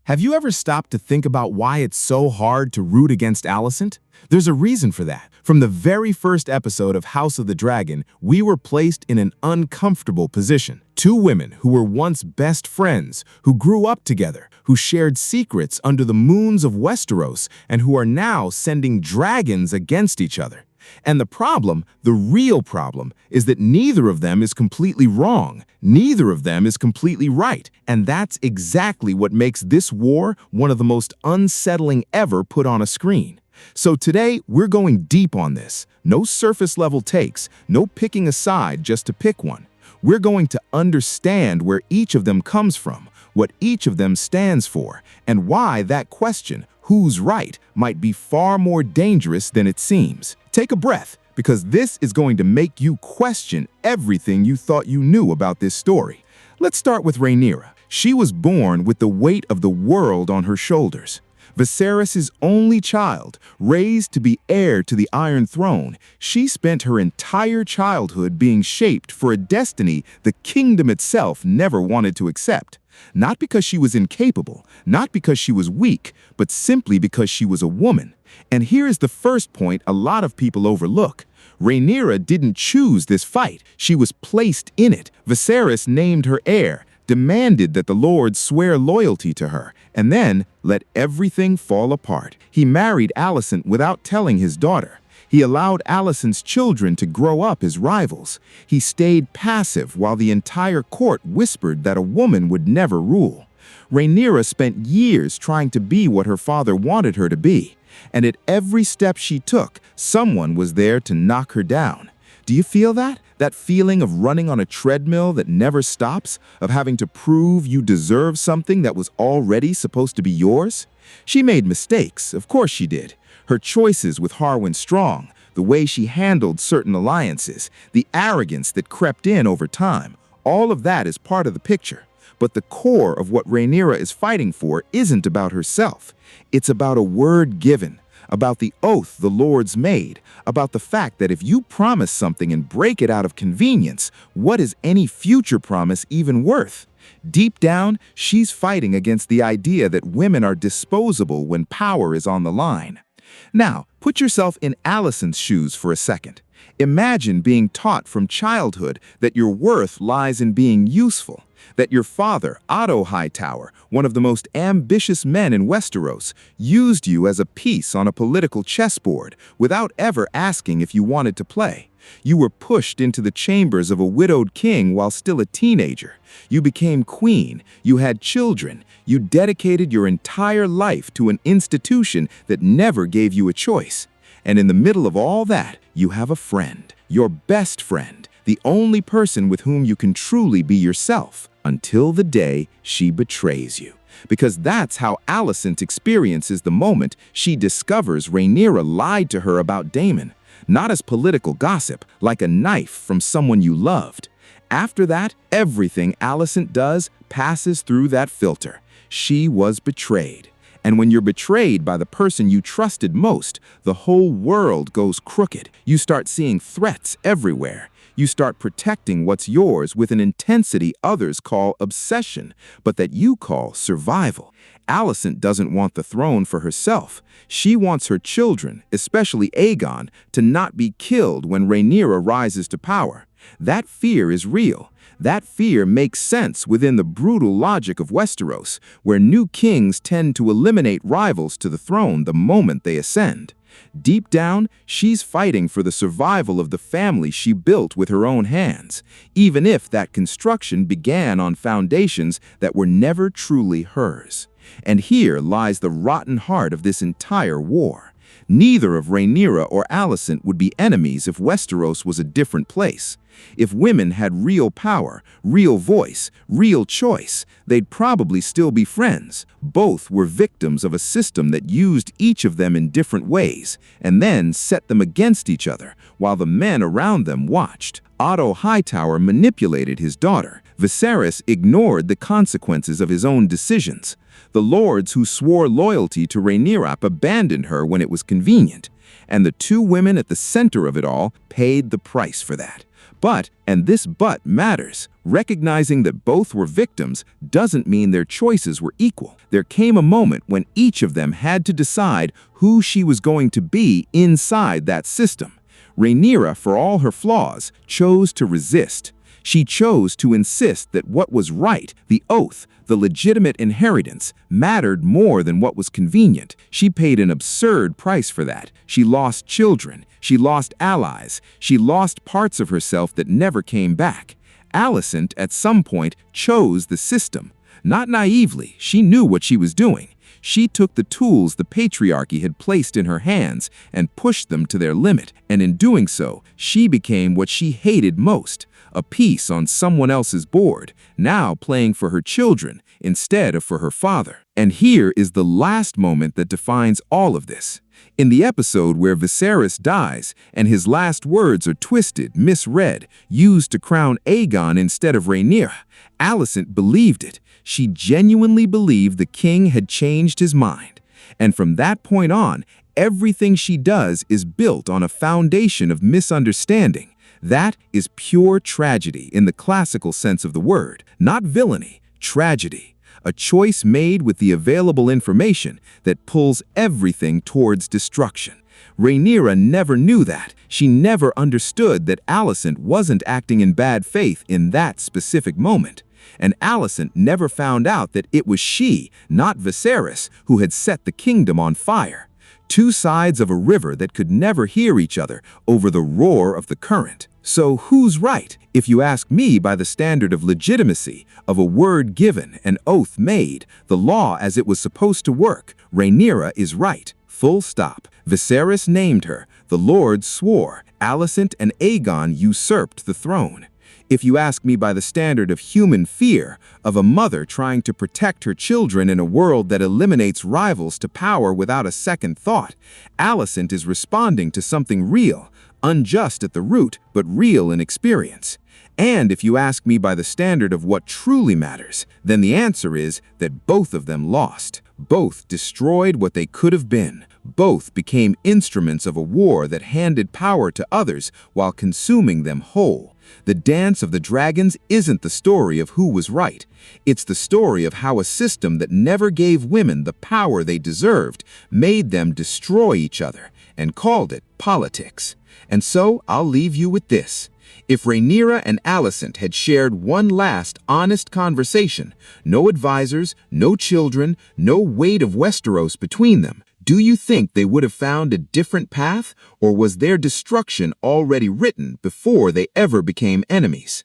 Have you ever stopped to think about why it's so hard to root against Alicent? There's a reason for that. From the very first episode of House of the Dragon, we were placed in an uncomfortable position. Two women who were once best friends, who grew up together, who shared secrets under the moons of Westeros, and who are now sending dragons against each other. And the problem, the real problem, is that neither of them is completely wrong. Neither of them is completely right. And that's exactly what makes this war one of the most unsettling ever put on a screen. So today, we're going deep on this. No surface-level takes, no picking a side just to pick one. We're going to understand where each of them comes from, what each of them stands for, and why that question, who's right, might be far more dangerous than it seems. Take a breath, because this is going to make you question everything you thought you knew about this story. Let's start with Rhaenyra. She was born with the weight of the world on her shoulders. Viserys' only child, raised to be heir to the Iron Throne, she spent her entire childhood being shaped for a destiny the kingdom itself never wanted to accept. Not because she was incapable, not because she was weak, but simply because she was a woman. And here is the first point a lot of people overlook. Rhaenyra didn't choose this fight. She was placed in it. Viserys named her heir, demanded that the lords swear loyalty to her, and then let everything fall apart. He married Alicent without telling his daughter. He allowed Alicent's children to grow up as rivals. He stayed passive while the entire court whispered that a woman would never rule. Rhaenyra spent years trying to be what her father wanted her to be, and at every step she took, someone was there to knock her down. Do you feel that? That feeling of running on a treadmill that never stops, of having to prove you deserve something that was already supposed to be yours? She made mistakes, of course she did. Her choices with Harwin Strong, the way she handled certain alliances, the arrogance that crept in over time, all of that is part of the picture. But the core of what Rhaenyra is fighting for isn't about herself. It's about a word given, about the oath the lords made, about the fact that if you promise something and break it out of convenience, what is any future promise even worth? Deep down, she's fighting against the idea that women are disposable when power is on the line. Now, put yourself in Alicent's shoes for a second. Imagine being taught from childhood that your worth lies in being useful, that your father, Otto Hightower, one of the most ambitious men in Westeros, used you as a piece on a political chessboard without ever asking if you wanted to play. You were pushed into the chambers of a widowed king while still a teenager. You became queen, you had children, you dedicated your entire life to an institution that never gave you a choice. And in the middle of all that, you have a friend, your best friend, the only person with whom you can truly be yourself, until the day she betrays you. Because that's how Alicent experiences the moment she discovers Rhaenyra lied to her about Daemon. Not as political gossip, like a knife from someone you loved. After that, everything Alicent does passes through that filter. She was betrayed. And when you're betrayed by the person you trusted most, the whole world goes crooked. You start seeing threats everywhere. You start protecting what's yours with an intensity others call obsession, but that you call survival. Alicent doesn't want the throne for herself. She wants her children, especially Aegon, to not be killed when Rhaenyra rises to power. That fear is real. That fear makes sense within the brutal logic of Westeros, where new kings tend to eliminate rivals to the throne the moment they ascend. Deep down, she's fighting for the survival of the family she built with her own hands, even if that construction began on foundations that were never truly hers. And here lies the rotten heart of this entire war. Neither of Rhaenyra or Alicent would be enemies if Westeros was a different place. If women had real power, real voice, real choice, they'd probably still be friends. Both were victims of a system that used each of them in different ways, and then set them against each other, while the men around them watched. Otto Hightower manipulated his daughter. Viserys ignored the consequences of his own decisions. The lords who swore loyalty to Rhaenyra abandoned her when it was convenient, and the two women at the center of it all paid the price for that. But, and this but matters, recognizing that both were victims doesn't mean their choices were equal. There came a moment when each of them had to decide who she was going to be inside that system. Rhaenyra, for all her flaws, chose to resist. She chose to insist that what was right, the oath, the legitimate inheritance, mattered more than what was convenient. She paid an absurd price for that. She lost children. She lost allies. She lost parts of herself that never came back. Alicent, at some point, chose the system. Not naively, she knew what she was doing. She took the tools the patriarchy had placed in her hands and pushed them to their limit, and in doing so, she became what she hated most, a piece on someone else's board, now playing for her children instead of for her father. And here is the last moment that defines all of this. In the episode where Viserys dies and his last words are twisted, misread, used to crown Aegon instead of Rhaenyra, Alicent believed it. She genuinely believed the king had changed his mind. And from that point on, everything she does is built on a foundation of misunderstanding. That is pure tragedy in the classical sense of the word, not villainy, tragedy. A choice made with the available information that pulls everything towards destruction. Rhaenyra never knew that. She never understood that Alicent wasn't acting in bad faith in that specific moment. And Alicent never found out that it was she, not Viserys, who had set the kingdom on fire. Two sides of a river that could never hear each other over the roar of the current. So who's right? If you ask me by the standard of legitimacy, of a word given, an oath made, the law as it was supposed to work, Rhaenyra is right. Full stop. Viserys named her. The lords swore. Alicent and Aegon usurped the throne. If you ask me by the standard of human fear, of a mother trying to protect her children in a world that eliminates rivals to power without a second thought, Alicent is responding to something real, unjust at the root, but real in experience. And if you ask me by the standard of what truly matters, then the answer is that both of them lost. Both destroyed what they could have been. Both became instruments of a war that handed power to others while consuming them whole. The Dance of the Dragons isn't the story of who was right. It's the story of how a system that never gave women the power they deserved made them destroy each other and called it politics. And so I'll leave you with this. If Rhaenyra and Alicent had shared one last honest conversation, no advisors, no children, no weight of Westeros between them, do you think they would have found a different path, or was their destruction already written before they ever became enemies?